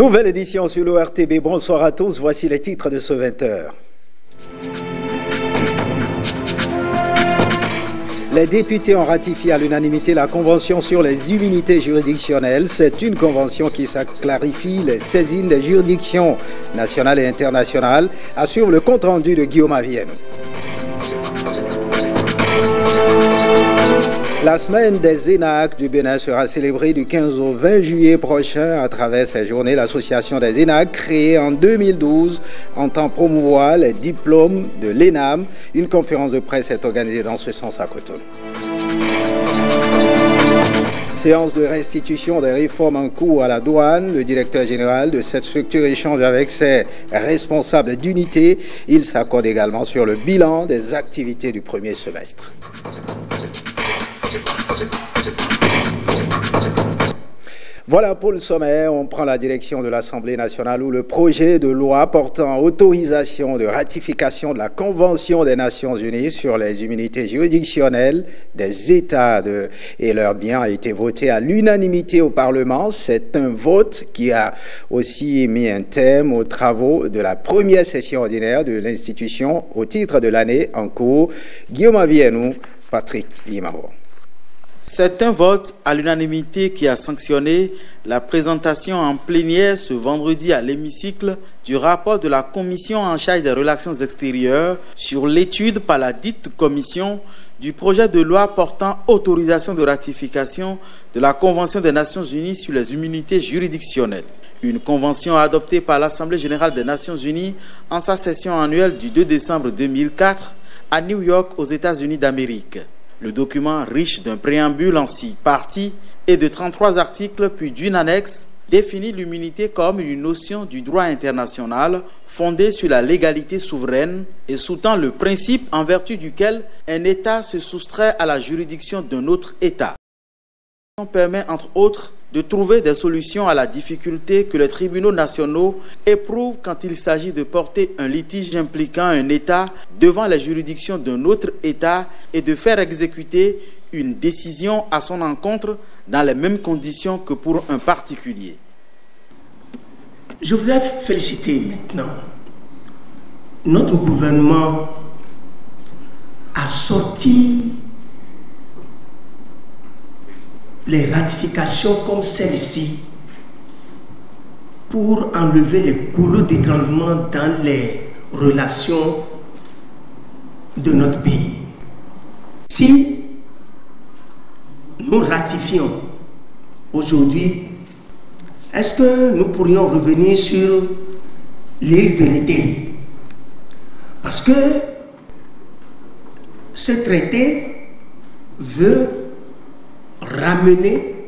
Nouvelle édition sur l'ORTB. Bonsoir à tous. Voici les titres de ce 20h. Les députés ont ratifié à l'unanimité la Convention sur les immunités juridictionnelles. C'est une convention qui clarifie les saisines des juridictions nationales et internationales, assure le compte-rendu de Guillaume Avienou. La semaine des ENAC du Bénin sera célébrée du 15 au 20 juillet prochain. À travers ces journées, l'association des ENAC, créée en 2012, entend promouvoir les diplômes de l'ENAM. Une conférence de presse est organisée dans ce sens à Cotonou. Séance de restitution des réformes en cours à la douane. Le directeur général de cette structure échange avec ses responsables d'unité. Il s'accorde également sur le bilan des activités du premier semestre. Voilà pour le sommaire. On prend la direction de l'Assemblée nationale où le projet de loi portant autorisation de ratification de la Convention des Nations unies sur les immunités juridictionnelles des États et leurs biens a été voté à l'unanimité au Parlement. C'est un vote qui a aussi mis un thème aux travaux de la première session ordinaire de l'institution au titre de l'année en cours. Guillaume Avienou, Patrick Limaro. C'est un vote à l'unanimité qui a sanctionné la présentation en plénière ce vendredi à l'hémicycle du rapport de la commission en charge des relations extérieures sur l'étude par la dite commission du projet de loi portant autorisation de ratification de la Convention des Nations unies sur les immunités juridictionnelles. Une convention adoptée par l'Assemblée générale des Nations unies en sa session annuelle du 2 décembre 2004 à New York aux États-Unis d'Amérique. Le document, riche d'un préambule en 6 parties et de 33 articles, puis d'une annexe, définit l'immunité comme une notion du droit international fondée sur la légalité souveraine et sous-tend le principe en vertu duquel un État se soustrait à la juridiction d'un autre État. Ça permet, entre autres, de trouver des solutions à la difficulté que les tribunaux nationaux éprouvent quand il s'agit de porter un litige impliquant un État devant les juridictions d'un autre État et de faire exécuter une décision à son encontre dans les mêmes conditions que pour un particulier. Je voudrais féliciter maintenant notre gouvernement a sorti les ratifications comme celle-ci pour enlever les goulots d'étranglement dans les relations de notre pays. Si nous ratifions aujourd'hui, est-ce que nous pourrions revenir sur l'île de l'été? Parce que ce traité veut ramener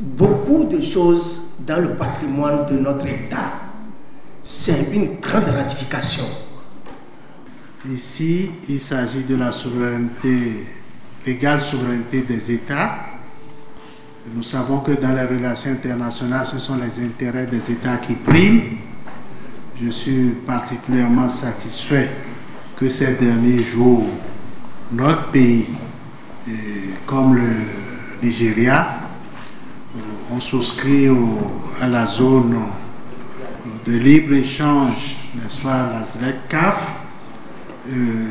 beaucoup de choses dans le patrimoine de notre État. C'est une grande ratification. Ici, il s'agit de la souveraineté, l'égale souveraineté des États. Nous savons que dans les relations internationales, ce sont les intérêts des États qui priment. Je suis particulièrement satisfait que ces derniers jours, notre pays, comme le Nigeria, ont souscrit à la zone de libre-échange, n'est-ce pas, la ZLEC-CAF.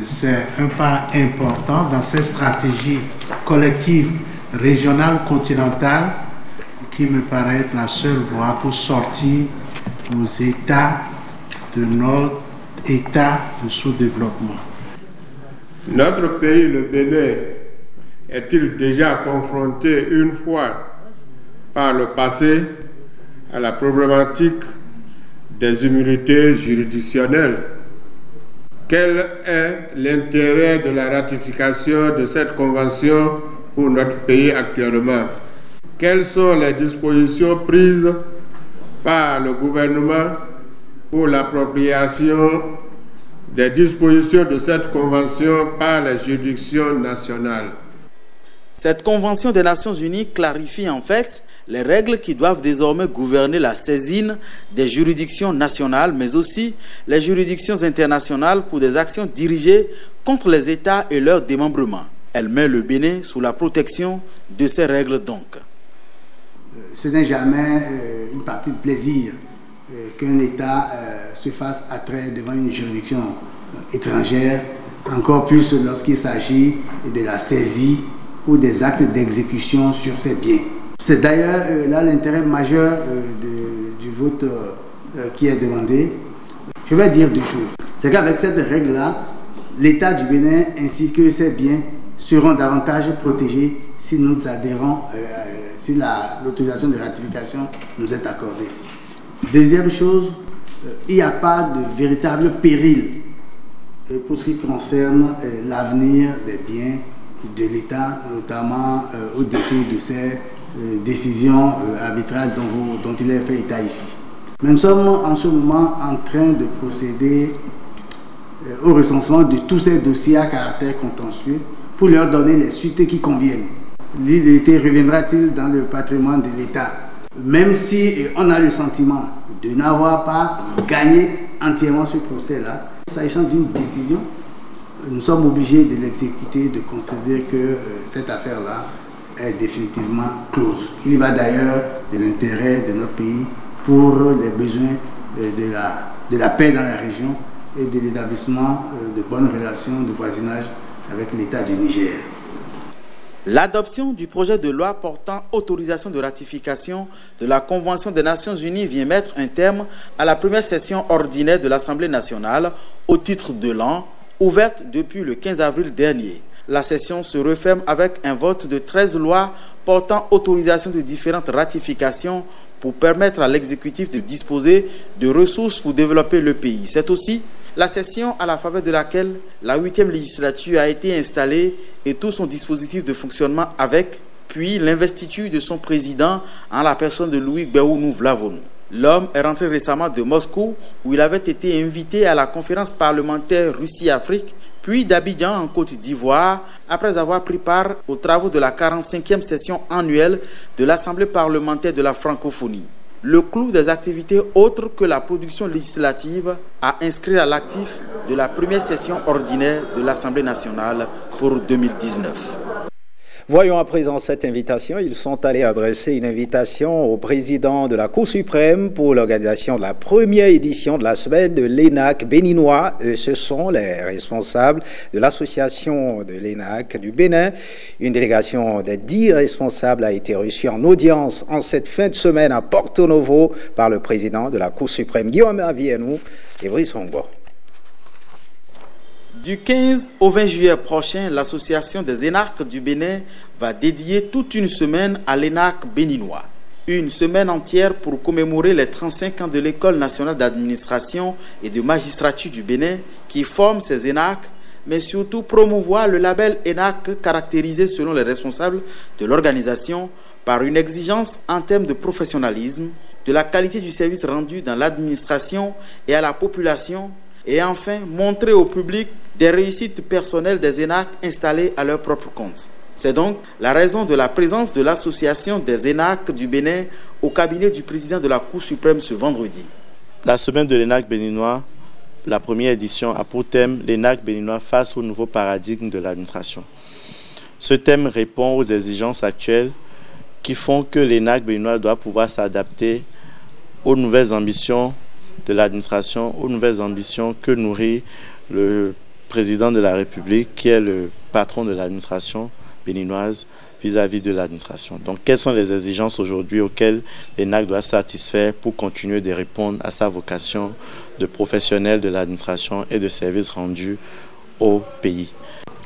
C'est un pas important dans cette stratégie collective régionale continentale qui me paraît être la seule voie pour sortir nos États de notre état de sous-développement. Notre pays, le Bénin, est-il déjà confronté une fois par le passé à la problématique des immunités juridictionnelles? Quel est l'intérêt de la ratification de cette convention pour notre pays actuellement? Quelles sont les dispositions prises par le gouvernement pour l'appropriation des dispositions de cette convention par les juridictions nationales? Cette convention des Nations unies clarifie en fait les règles qui doivent désormais gouverner la saisine des juridictions nationales, mais aussi les juridictions internationales pour des actions dirigées contre les États et leur démembrement. Elle met le Bénin sous la protection de ces règles donc. ce n'est jamais une partie de plaisir qu'un État se fasse attrait devant une juridiction étrangère, encore plus lorsqu'il s'agit de la saisie ou des actes d'exécution sur ses biens. C'est d'ailleurs là l'intérêt majeur du vote qui est demandé. Je vais dire deux choses. C'est qu'avec cette règle-là, l'État du Bénin ainsi que ses biens seront davantage protégés si nous adhérons, si l'autorisation de ratification nous est accordée. Deuxième chose, il n'y a pas de véritable péril pour ce qui concerne l'avenir des biens de l'État, notamment au détour de ces décisions arbitraires dont il est fait état ici. Mais nous sommes en ce moment en train de procéder au recensement de tous ces dossiers à caractère contentieux pour leur donner les suites qui conviennent. L'idée reviendra-t-il dans le patrimoine de l'État? Même si on a le sentiment de n'avoir pas gagné entièrement ce procès-là, s'agissant d'une décision, nous sommes obligés de l'exécuter, de considérer que cette affaire-là est définitivement close. Il y va d'ailleurs de l'intérêt de notre pays pour les besoins de la paix dans la région et de l'établissement de bonnes relations de voisinage avec l'État du Niger. L'adoption du projet de loi portant autorisation de ratification de la Convention des Nations Unies vient mettre un terme à la première session ordinaire de l'Assemblée nationale au titre de l'an, ouverte depuis le 15 avril dernier. La session se referme avec un vote de 13 lois portant autorisation de différentes ratifications pour permettre à l'exécutif de disposer de ressources pour développer le pays. C'est aussi la session à la faveur de laquelle la 8e législature a été installée et tout son dispositif de fonctionnement avec, puis l'investiture de son président en la personne de Louis Gbéounou Vlavonou. L'homme est rentré récemment de Moscou où il avait été invité à la conférence parlementaire Russie-Afrique, puis d'Abidjan en Côte d'Ivoire, après avoir pris part aux travaux de la 45e session annuelle de l'Assemblée parlementaire de la francophonie. Le clou des activités autres que la production législative à inscrire à l'actif de la première session ordinaire de l'Assemblée nationale pour 2019. Voyons à présent cette invitation. Ils sont allés adresser une invitation au président de la Cour suprême pour l'organisation de la première édition de la semaine de l'ENAC béninois. Ce sont les responsables de l'association de l'ENAC du Bénin. Une délégation des 10 responsables a été reçue en audience en cette fin de semaine à Porto Novo par le président de la Cour suprême, Guillaume Avienou et Brice Hongbo. Du 15 au 20 juillet prochain, l'association des énarques du Bénin va dédier toute une semaine à l'ENAC béninois. Une semaine entière pour commémorer les 35 ans de l'École nationale d'administration et de magistrature du Bénin qui forme ces énarques, mais surtout promouvoir le label ENAC caractérisé selon les responsables de l'organisation par une exigence en termes de professionnalisme, de la qualité du service rendu dans l'administration et à la population, et enfin montrer au public des réussites personnelles des énarques installés à leur propre compte. C'est donc la raison de la présence de l'association des énarques du Bénin au cabinet du président de la Cour suprême ce vendredi. La semaine de l'ENAC béninois, la première édition, a pour thème l'ENAC béninois face au nouveau paradigme de l'administration. Ce thème répond aux exigences actuelles qui font que l'ENAC béninois doit pouvoir s'adapter aux nouvelles ambitions de l'administration, aux nouvelles ambitions que nourrit le président de la République, qui est le patron de l'administration béninoise vis-à-vis de l'administration. Donc, quelles sont les exigences aujourd'hui auxquelles l'ENAC doit satisfaire pour continuer de répondre à sa vocation de professionnel de l'administration et de services rendus au pays?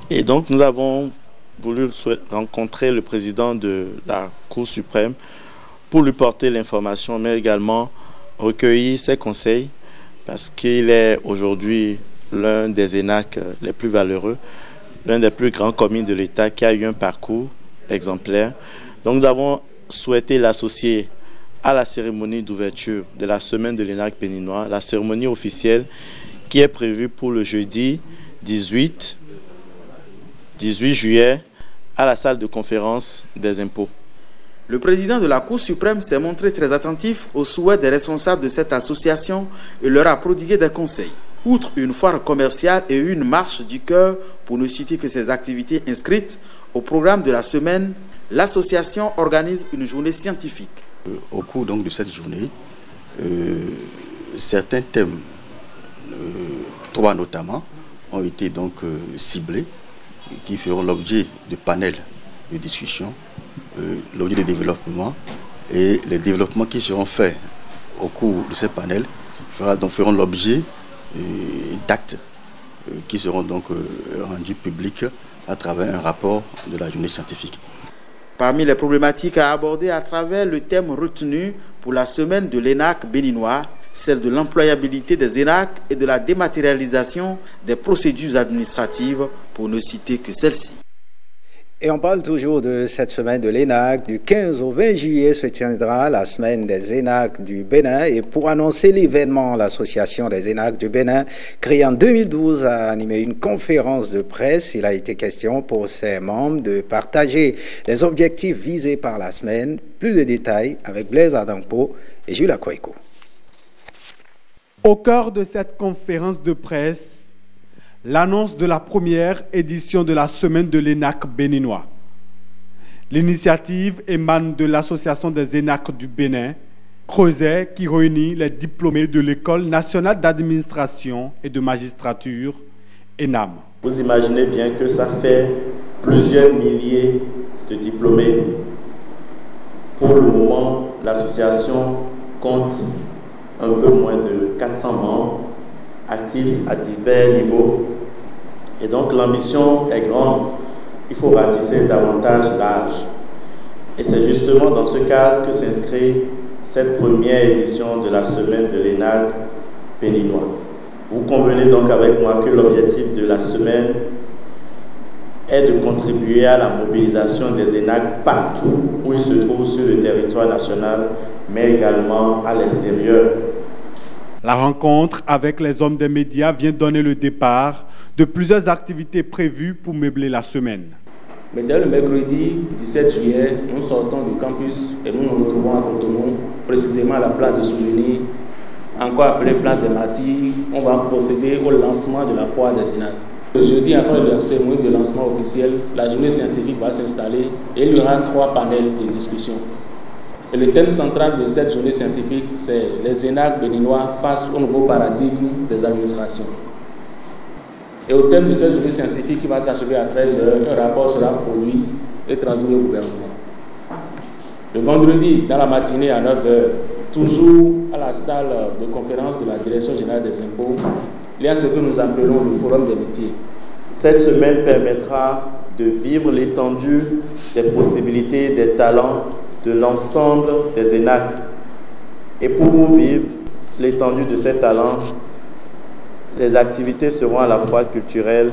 Et donc, nous avons voulu rencontrer le président de la Cour suprême pour lui porter l'information, mais également recueillir ses conseils, parce qu'il est aujourd'hui l'un des énarques les plus valeureux, l'un des plus grands commis de l'État qui a eu un parcours exemplaire. Donc nous avons souhaité l'associer à la cérémonie d'ouverture de la semaine de l'ENAC béninois, la cérémonie officielle qui est prévue pour le jeudi 18 juillet à la salle de conférence des impôts. Le président de la Cour suprême s'est montré très attentif aux souhaits des responsables de cette association et leur a prodigué des conseils. Outre une foire commerciale et une marche du cœur, pour ne citer que ces activités inscrites au programme de la semaine, l'association organise une journée scientifique. Au cours donc de cette journée, certains thèmes, 3 notamment, ont été donc ciblés, qui feront l'objet de panels de discussion, l'objet de développement, et les développements qui seront faits au cours de ces panels feront l'objet d'actes qui seront donc rendus publics à travers un rapport de la journée scientifique. Parmi les problématiques à aborder à travers le thème retenu pour la semaine de l'ENAC béninois, celle de l'employabilité des ENAC et de la dématérialisation des procédures administratives, pour ne citer que celle-ci. Et on parle toujours de cette semaine de l'ENAC. Du 15 au 20 juillet se tiendra la semaine des ENAC du Bénin. Et pour annoncer l'événement, l'association des ENAC du Bénin, créée en 2012, a animé une conférence de presse. Il a été question pour ses membres de partager les objectifs visés par la semaine. Plus de détails avec Blaise Adampo et Jules Akoiko. Au cœur de cette conférence de presse, l'annonce de la première édition de la semaine de l'ENAC béninois. L'initiative émane de l'Association des ENAC du Bénin, Creuset, qui réunit les diplômés de l'École nationale d'administration et de magistrature, ENAM. Vous imaginez bien que ça fait plusieurs milliers de diplômés. Pour le moment, l'association compte un peu moins de 400 membres, actifs à divers niveaux. Et donc l'ambition est grande. Il faut ratisser davantage large. Et c'est justement dans ce cadre que s'inscrit cette première édition de la semaine de l'ENAC béninois. Vous convenez donc avec moi que l'objectif de la semaine est de contribuer à la mobilisation des ENAC partout où ils se trouvent sur le territoire national, mais également à l'extérieur. La rencontre avec les hommes des médias vient donner le départ de plusieurs activités prévues pour meubler la semaine. Mais dès le mercredi 17 juillet, nous sortons du campus et nous nous retrouvons à Cotonou, précisément à la place de Souligny, encore appelée place des Martyrs. On va procéder au lancement de la foire des ENAC. Le jeudi, avant la cérémonie de lancement officiel, la journée scientifique va s'installer et il y aura 3 panels de discussion. Et le thème central de cette journée scientifique, c'est les ENAC béninois face au nouveau paradigme des administrations. Et au thème de cette journée scientifique qui va s'achever à 13h, un rapport sera produit et transmis au gouvernement. Le vendredi, dans la matinée à 9h, toujours à la salle de conférence de la Direction générale des impôts, il y a ce que nous appelons le Forum des métiers. Cette semaine permettra de vivre l'étendue des possibilités, des talents de l'ensemble des ENAC. Et pour vivre l'étendue de ces talents, les activités seront à la fois culturelles,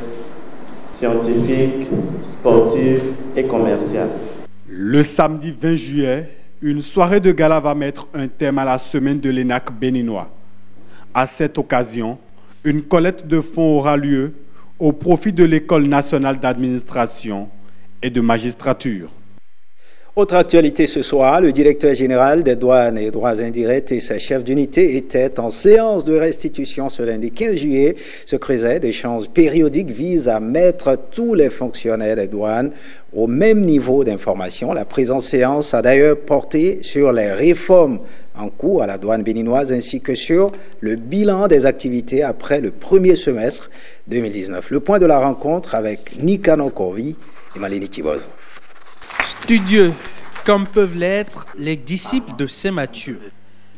scientifiques, sportives et commerciales. Le samedi 20 juillet, une soirée de gala va mettre un thème à la semaine de l'ENAC béninois. À cette occasion, une collecte de fonds aura lieu au profit de l'École nationale d'administration et de magistrature. Autre actualité ce soir, le directeur général des douanes et droits indirects et ses chefs d'unité étaient en séance de restitution ce lundi 15 juillet. Ce creuset d'échanges périodiques vise à mettre tous les fonctionnaires des douanes au même niveau d'information. La présente séance a d'ailleurs porté sur les réformes en cours à la douane béninoise ainsi que sur le bilan des activités après le premier semestre 2019. Le point de la rencontre avec Nikano Korvi et Malini Tibozo. Studieux, comme peuvent l'être les disciples de Saint-Mathieu.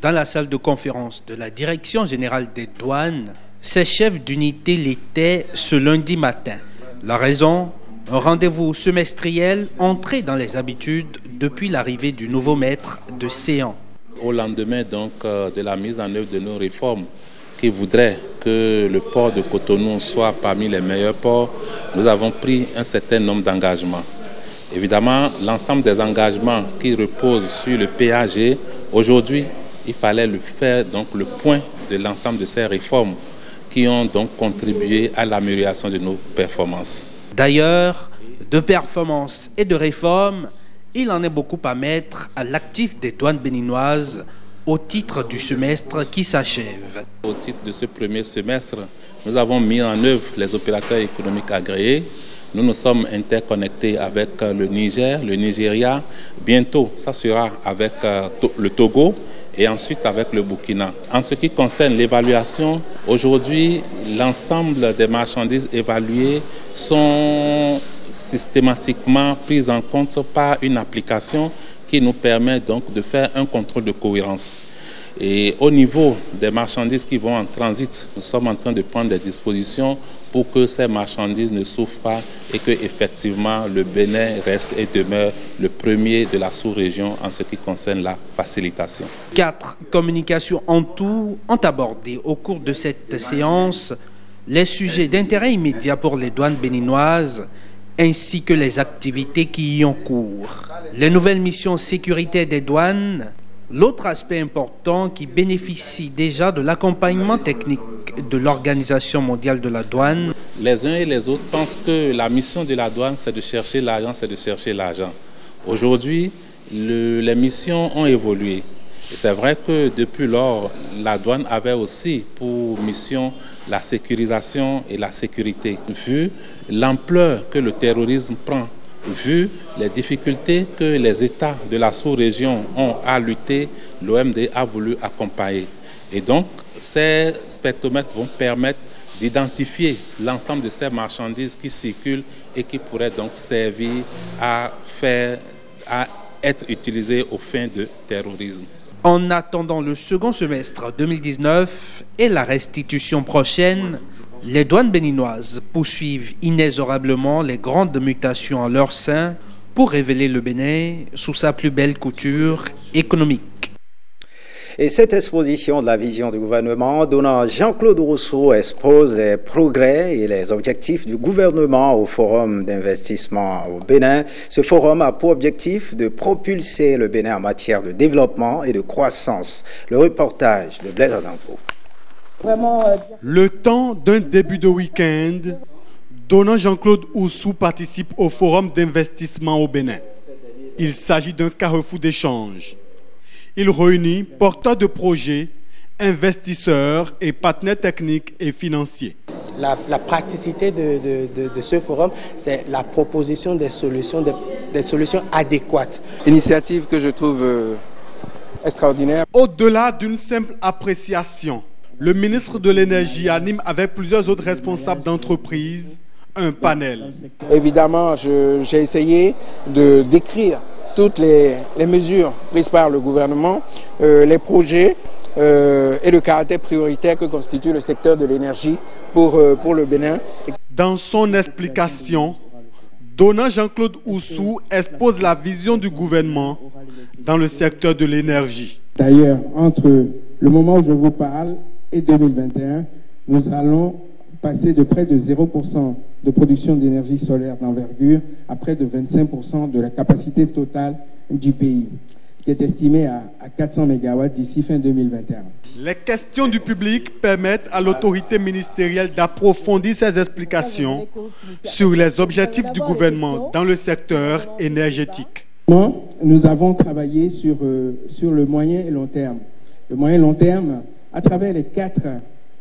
Dans la salle de conférence de la Direction générale des douanes, ces chefs d'unité l'étaient ce lundi matin. La raison, un rendez-vous semestriel entré dans les habitudes depuis l'arrivée du nouveau maître de Séan. Au lendemain donc de la mise en œuvre de nos réformes qui voudraient que le port de Cotonou soit parmi les meilleurs ports, nous avons pris un certain nombre d'engagements. Évidemment, l'ensemble des engagements qui reposent sur le PAG, aujourd'hui, il fallait le faire donc le point de l'ensemble de ces réformes qui ont donc contribué à l'amélioration de nos performances. D'ailleurs, de performances et de réformes, il en est beaucoup à mettre à l'actif des douanes béninoises au titre du semestre qui s'achève. Au titre de ce premier semestre, nous avons mis en œuvre les opérateurs économiques agréés. Nous nous sommes interconnectés avec le Niger, le Nigeria. Bientôt, ça sera avec le Togo et ensuite avec le Burkina. En ce qui concerne l'évaluation, aujourd'hui, l'ensemble des marchandises évaluées sont systématiquement prises en compte par une application qui nous permet donc de faire un contrôle de cohérence. Et au niveau des marchandises qui vont en transit, nous sommes en train de prendre des dispositions pour que ces marchandises ne souffrent pas et que effectivement le Bénin reste et demeure le premier de la sous-région en ce qui concerne la facilitation. 4 communications en tout ont abordé au cours de cette séance les sujets d'intérêt immédiat pour les douanes béninoises ainsi que les activités qui y ont cours. Les nouvelles missions sécuritaires des douanes, l'autre aspect important qui bénéficie déjà de l'accompagnement technique de l'Organisation mondiale de la douane. Les uns et les autres pensent que la mission de la douane, c'est de chercher l'argent, c'est de chercher l'argent. Aujourd'hui, les missions ont évolué. Et c'est vrai que depuis lors, la douane avait aussi pour mission la sécurisation et la sécurité. Vu l'ampleur que le terrorisme prend, vu les difficultés que les États de la sous-région ont à lutter, l'OMD a voulu accompagner. Et donc, ces spectromètres vont permettre d'identifier l'ensemble de ces marchandises qui circulent et qui pourraient donc servir à être utilisées aux fins de terrorisme. En attendant le second semestre 2019 et la restitution prochaine, les douanes béninoises poursuivent inexorablement les grandes mutations en leur sein pour révéler le Bénin sous sa plus belle couture économique. Et cette exposition de la vision du gouvernement donnant Jean-Claude Rousseau expose les progrès et les objectifs du gouvernement au Forum d'investissement au Bénin. Ce forum a pour objectif de propulser le Bénin en matière de développement et de croissance. Le reportage de Blaise Adampo. Le temps d'un début de week-end, donnant Jean-Claude Rousseau participe au Forum d'investissement au Bénin. Il s'agit d'un carrefour d'échange. Il réunit porteurs de projets, investisseurs et partenaires techniques et financiers. La praticité de ce forum, c'est la proposition des solutions adéquates. Initiative que je trouve extraordinaire. Au-delà d'une simple appréciation, le ministre de l'Énergie anime avec plusieurs autres responsables d'entreprises un panel. Évidemment, j'ai essayé de décrire toutes les mesures prises par le gouvernement, les projets et le caractère prioritaire que constitue le secteur de l'énergie pour le Bénin. Dans son explication, donnant Jean-Claude Rousseau expose la vision du gouvernement dans le secteur de l'énergie. D'ailleurs, entre le moment où je vous parle et 2021, nous allons passer de près de 0% de production d'énergie solaire d'envergure à près de 25% de la capacité totale du pays, qui est estimée à 400 MW d'ici fin 2021. Les questions du public permettent à l'autorité ministérielle d'approfondir ses explications sur les objectifs du gouvernement dans le secteur énergétique. Nous avons travaillé sur le moyen et long terme. Le moyen et long terme, à travers les 4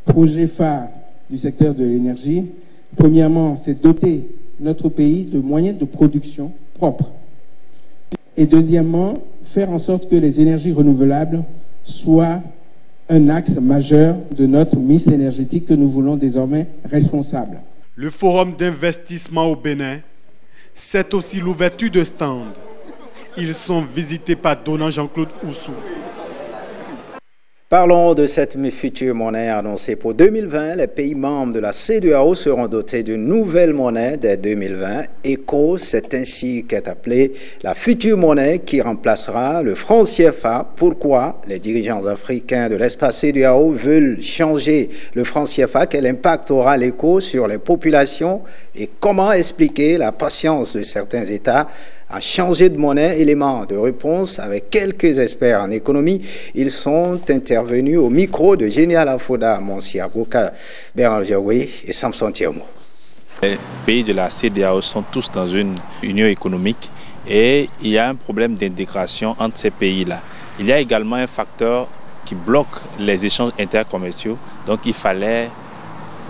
projets phares du secteur de l'énergie. Premièrement, c'est doter notre pays de moyens de production propres. Et deuxièmement, faire en sorte que les énergies renouvelables soient un axe majeur de notre mix énergétique que nous voulons désormais responsable. Le forum d'investissement au Bénin, c'est aussi l'ouverture de stands. Ils sont visités par donnant Jean-Claude Rousseau. Parlons de cette future monnaie annoncée pour 2020. Les pays membres de la CEDEAO seront dotés d'une nouvelle monnaie dès 2020. ECO, c'est ainsi qu'est appelée la future monnaie qui remplacera le franc CFA. Pourquoi les dirigeants africains de l'espace CEDEAO veulent changer le franc CFA? Quel impact aura l'ECO sur les populations? Et comment expliquer la patience de certains États à changer de monnaie? Élément de réponse avec quelques experts en économie. Ils sont intervenus au micro de Génial Afoda, Monsi Agoka, Bernard Diaoui et Samson Thiermo. Les pays de la CEDEAO sont tous dans une union économique et il y a un problème d'intégration entre ces pays-là. Il y a également un facteur qui bloque les échanges intercommerciaux, donc il fallait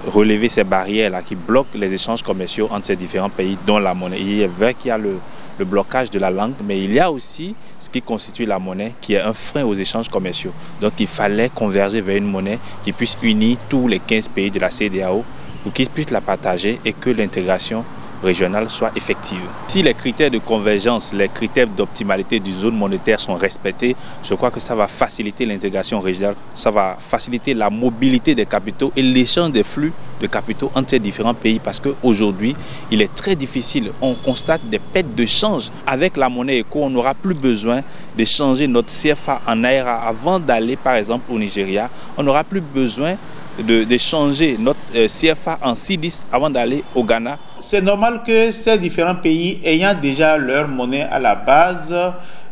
relever ces barrières-là qui bloquent les échanges commerciaux entre ces différents pays, dont la monnaie. Il est vrai qu'il y a le blocage de la langue, mais il y a aussi ce qui constitue la monnaie, qui est un frein aux échanges commerciaux. Donc il fallait converger vers une monnaie qui puisse unir tous les 15 pays de la CEDEAO pour qu'ils puissent la partager et que l'intégration régionale soit effective. Si les critères de convergence, les critères d'optimalité du zone monétaire sont respectés, je crois que ça va faciliter l'intégration régionale, ça va faciliter la mobilité des capitaux et l'échange des flux de capitaux entre ces différents pays, parce qu'aujourd'hui, il est très difficile. On constate des pertes de change. Avec la monnaie éco, on n'aura plus besoin d'échanger notre CFA en Naira avant d'aller par exemple au Nigeria. On n'aura plus besoin d'échanger notre CFA en cedis avant d'aller au Ghana. C'est normal que ces différents pays ayant déjà leur monnaie à la base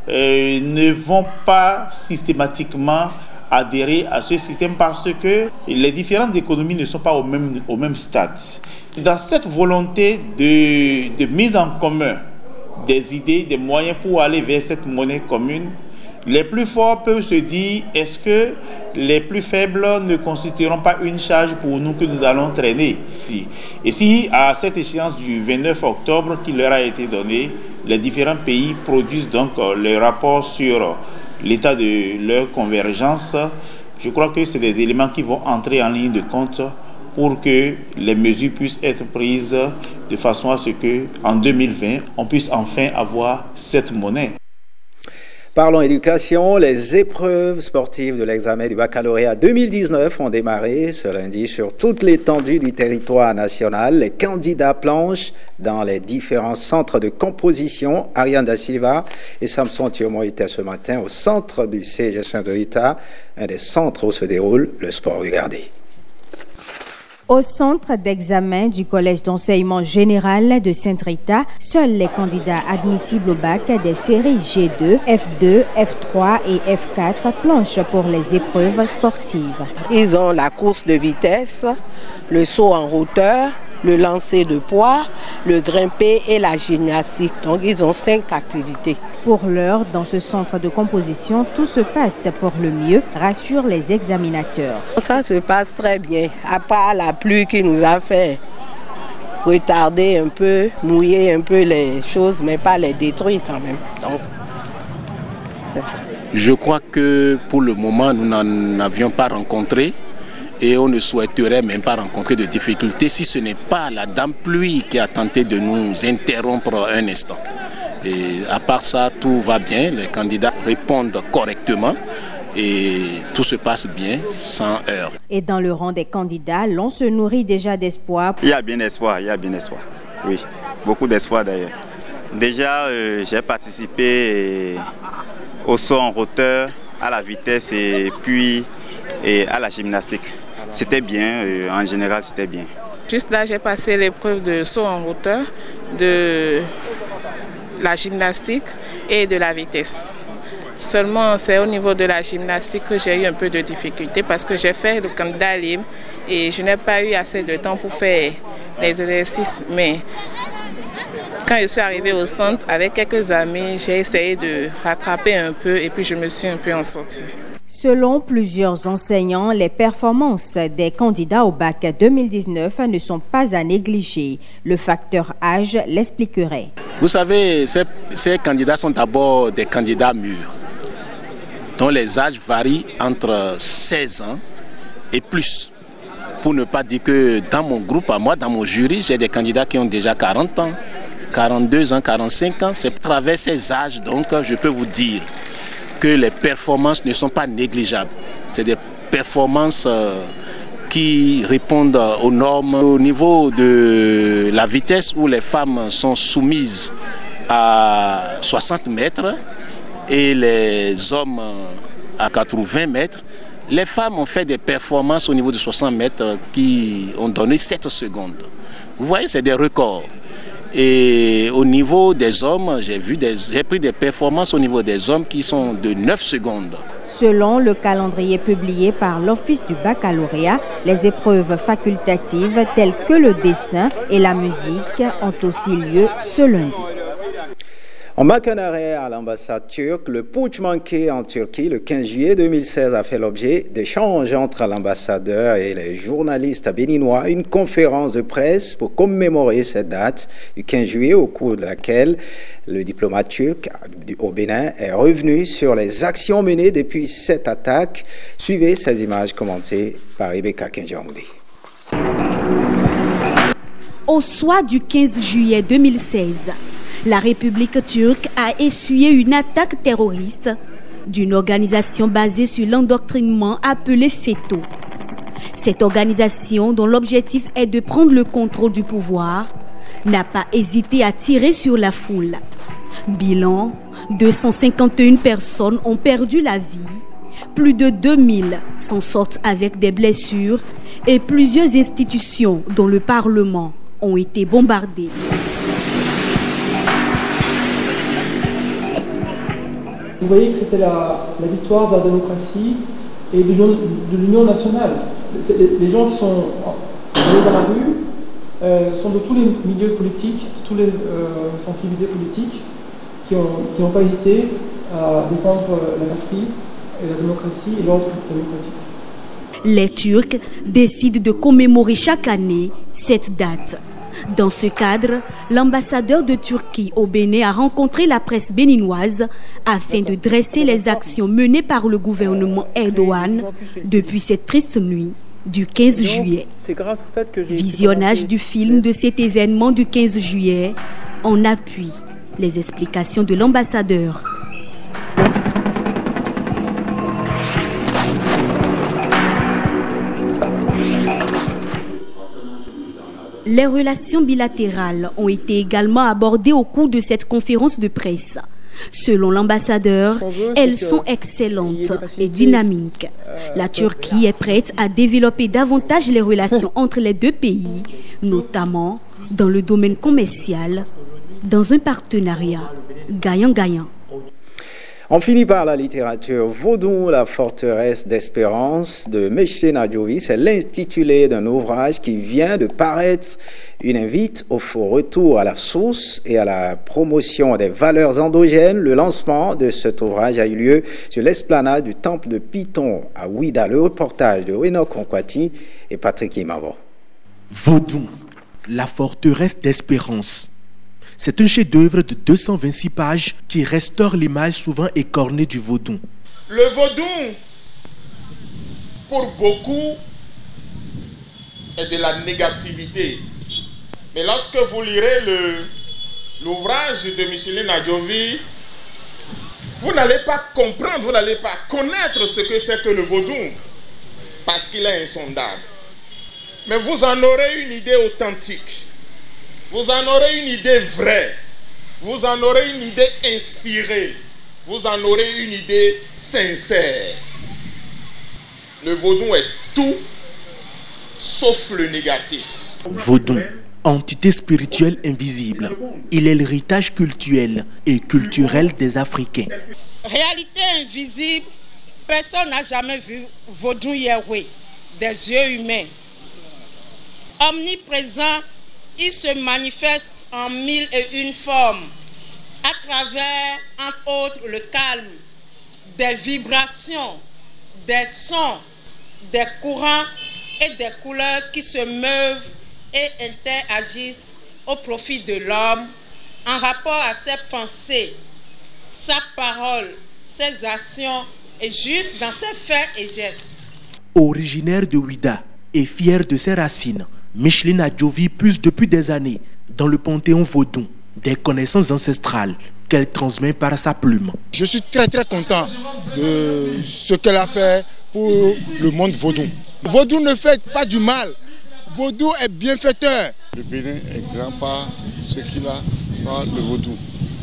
ne vont pas systématiquement adhérer à ce système parce que les différentes économies ne sont pas au même stade. Dans cette volonté de mise en commun des idées, des moyens pour aller vers cette monnaie commune, les plus forts peuvent se dire, est-ce que les plus faibles ne constitueront pas une charge pour nous que nous allons traîner? Et si à cette échéance du 29 octobre qui leur a été donnée, les différents pays produisent donc les rapports sur l'état de leur convergence, je crois que c'est des éléments qui vont entrer en ligne de compte pour que les mesures puissent être prises de façon à ce qu'en 2020, on puisse enfin avoir cette monnaie. Parlons éducation, les épreuves sportives de l'examen du baccalauréat 2019 ont démarré ce lundi sur toute l'étendue du territoire national. Les candidats planchent dans les différents centres de composition. Ariane Da Silva et Samson Thiomo étaient ce matin au centre du CEG Sainte-Rita, un des centres où se déroule le sport. Regardez. Au centre d'examen du Collège d'enseignement général de Sainte-Rita, seuls les candidats admissibles au bac des séries G2, F2, F3 et F4 planchent pour les épreuves sportives. Ils ont la course de vitesse, le saut en hauteur, le lancer de poids, le grimper et la gymnastique. Donc ils ont 5 activités. Pour l'heure, dans ce centre de composition, tout se passe pour le mieux, rassurent les examinateurs. Ça se passe très bien, à part la pluie qui nous a fait retarder un peu, mouiller un peu les choses, mais pas les détruire quand même. Donc, c'est ça. Je crois que pour le moment, nous n'en avions pas rencontré. Et on ne souhaiterait même pas rencontrer de difficultés si ce n'est pas la dame pluie qui a tenté de nous interrompre un instant. Et à part ça, tout va bien, les candidats répondent correctement et tout se passe bien, sans heurts. Et dans le rang des candidats, l'on se nourrit déjà d'espoir. Il y a bien espoir, oui, beaucoup d'espoir d'ailleurs. Déjà, j'ai participé au saut en hauteur, à la vitesse et puis à la gymnastique. C'était bien, en général c'était bien. Juste là, j'ai passé l'épreuve de saut en hauteur, de la gymnastique et de la vitesse. Seulement, c'est au niveau de la gymnastique que j'ai eu un peu de difficulté parce que j'ai fait le candidat libre et je n'ai pas eu assez de temps pour faire les exercices. Mais quand je suis arrivée au centre avec quelques amis, j'ai essayé de rattraper un peu et puis je me suis un peu en sortie. Selon plusieurs enseignants, les performances des candidats au bac 2019 ne sont pas à négliger. Le facteur âge l'expliquerait. Vous savez, ces candidats sont d'abord des candidats mûrs, dont les âges varient entre 16 ans et plus. Pour ne pas dire que dans mon groupe, à moi, dans mon jury, j'ai des candidats qui ont déjà 40 ans, 42 ans, 45 ans. C'est à travers ces âges, donc, je peux vous dire que les performances ne sont pas négligeables. C'est des performances qui répondent aux normes. Au niveau de la vitesse où les femmes sont soumises à 60 mètres et les hommes à 80 mètres, les femmes ont fait des performances au niveau de 60 mètres qui ont donné 7 secondes. Vous voyez, c'est des records. Et au niveau des hommes, j'ai pris des performances au niveau des hommes qui sont de 9 secondes. Selon le calendrier publié par l'Office du baccalauréat, les épreuves facultatives telles que le dessin et la musique ont aussi lieu ce lundi. On marque un arrêt à l'ambassade turque. Le putsch manqué en Turquie le 15 juillet 2016 a fait l'objet d'échanges entre l'ambassadeur et les journalistes béninois. Une conférence de presse pour commémorer cette date du 15 juillet au cours de laquelle le diplomate turc au Bénin est revenu sur les actions menées depuis cette attaque. Suivez ces images commentées par Rebecca Kenjamoudi. Au soir du 15 juillet 2016, la République turque a essuyé une attaque terroriste d'une organisation basée sur l'endoctrinement appelée FETÖ. Cette organisation, dont l'objectif est de prendre le contrôle du pouvoir, n'a pas hésité à tirer sur la foule. Bilan, 251 personnes ont perdu la vie, plus de 2000 s'en sortent avec des blessures et plusieurs institutions, dont le Parlement, ont été bombardées. Vous voyez que c'était la victoire de la démocratie et de l'union nationale. Les gens qui sont allés dans la rue sont de tous les milieux politiques, de toutes les sensibilités politiques, qui n'ont pas hésité à défendre la patrie et la démocratie et l'ordre démocratique. Les Turcs décident de commémorer chaque année cette date. Dans ce cadre, l'ambassadeur de Turquie au Bénin a rencontré la presse béninoise afin de dresser les actions menées par le gouvernement Erdogan depuis cette triste nuit du 15 juillet. Visionnage du film de cet événement du 15 juillet en appuie les explications de l'ambassadeur. Les relations bilatérales ont été également abordées au cours de cette conférence de presse. Selon l'ambassadeur, elles sont excellentes et dynamiques. La Turquie est prête à développer davantage les relations entre les deux pays, notamment dans le domaine commercial, dans un partenariat gagnant-gagnant. On finit par la littérature. Vodun, la forteresse d'espérance de Mechlé Nadjovi, c'est l'intitulé d'un ouvrage qui vient de paraître. Une invite au faux retour à la source et à la promotion des valeurs endogènes. Le lancement de cet ouvrage a eu lieu sur l'esplanade du temple de Python à Ouida. Le reportage de Enoch Konkwati et Patrick Imavo. Vodun, la forteresse d'espérance. C'est un chef-d'œuvre de 226 pages qui restaure l'image souvent écornée du vaudou. Le vaudou, pour beaucoup, est de la négativité. Mais lorsque vous lirez l'ouvrage de Mechlé Nadjovi, vous n'allez pas comprendre, vous n'allez pas connaître ce que c'est que le vaudou, parce qu'il est insondable. Mais vous en aurez une idée authentique. Vous en aurez une idée vraie, vous en aurez une idée inspirée, vous en aurez une idée sincère. Le vaudou est tout sauf le négatif. Vaudou, entité spirituelle invisible, il est l'héritage cultuel et culturel des Africains. Réalité invisible, personne n'a jamais vu vaudou Yahweh des yeux humains. Omniprésent, il se manifeste en 1001 formes, à travers, entre autres, le calme, des vibrations, des sons, des courants et des couleurs qui se meuvent et interagissent au profit de l'homme en rapport à ses pensées, sa parole, ses actions et juste dans ses faits et gestes. Originaire de Ouida et fier de ses racines, Mechlé Nadjovi puise depuis des années dans le panthéon vaudou des connaissances ancestrales qu'elle transmet par sa plume. Je suis très content de ce qu'elle a fait pour le monde vaudou. Vaudou ne fait pas du mal, vaudou est bienfaiteur. Le Bénin est grand par ce qu'il a par le vaudou.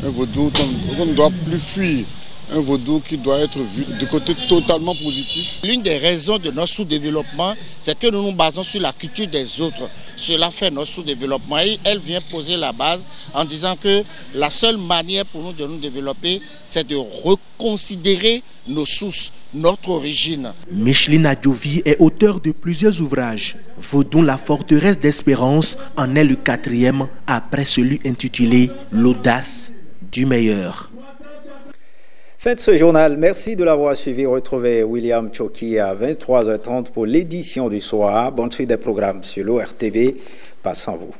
Un vaudou qu'on ne doit plus fuir. Un vaudou qui doit être vu du côté totalement positif. L'une des raisons de notre sous-développement, c'est que nous nous basons sur la culture des autres. Cela fait notre sous-développement et elle vient poser la base en disant que la seule manière pour nous de nous développer, c'est de reconsidérer nos sources, notre origine. Mechlé Nadjovi est auteur de plusieurs ouvrages. Vodun, la forteresse d'espérance, en est le 4e après celui intitulé L'audace du meilleur. Fin de ce journal. Merci de l'avoir suivi. Retrouvez William Choki à 23h30 pour l'édition du soir. Bonne suite des programmes sur l'ORTV. Passe en vous.